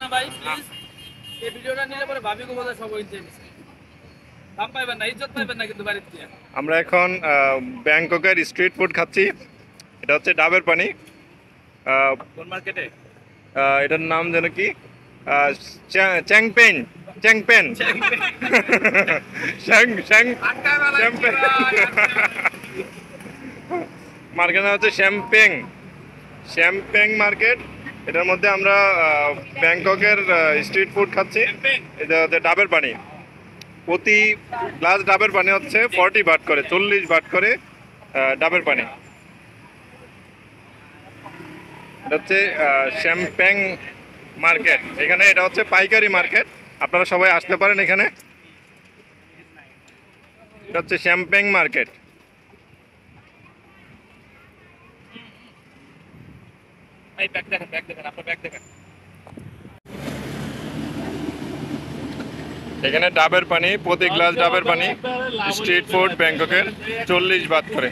না ভাই প্লিজ এই ভিডিওটা নিলে পরে ভাবি কো বলে সব হইছে দাম পাইবেন না ইজ্জত পাইবেন না কিন্তু বাড়িতে গিয়া আমরা এখন ব্যাংককের স্ট্রিট ফুড খাচ্ছি। এটা হচ্ছে ডাবের পানি। কোন মার্কেটে এটার নাম যেন কি চ্যাংপেন চ্যাংপেন শ্যাং শ্যাং চ্যাংপেন মার্কেট নাম হচ্ছে শ্যাম্পেং শ্যাম্পেং মার্কেট। এটার মধ্যে আমরা ব্যাংককের স্ট্রিট ফুড খাচ্ছি। এটা হচ্ছে ডাবের পানি। প্রতি গ্লাস ডাবের পানি হচ্ছে 40 বাট করে, 40 বাট করে ডাবের পানি। এটা হচ্ছে শ্যাম্পেং মার্কেট। এখানে এটা হচ্ছে পাইকারি মার্কেট, আপনারা সবাই আসতে পারেন এখানে। এটা হচ্ছে শ্যাম্পেং মার্কেট। ভাই ব্যাগ দেখেন আপনার ব্যাগ দেখেন এখানে ডাবের পানি, প্রতি গ্লাস ডাবের পানি স্ট্রিট ফুড ব্যাংককের 40 বাট করে।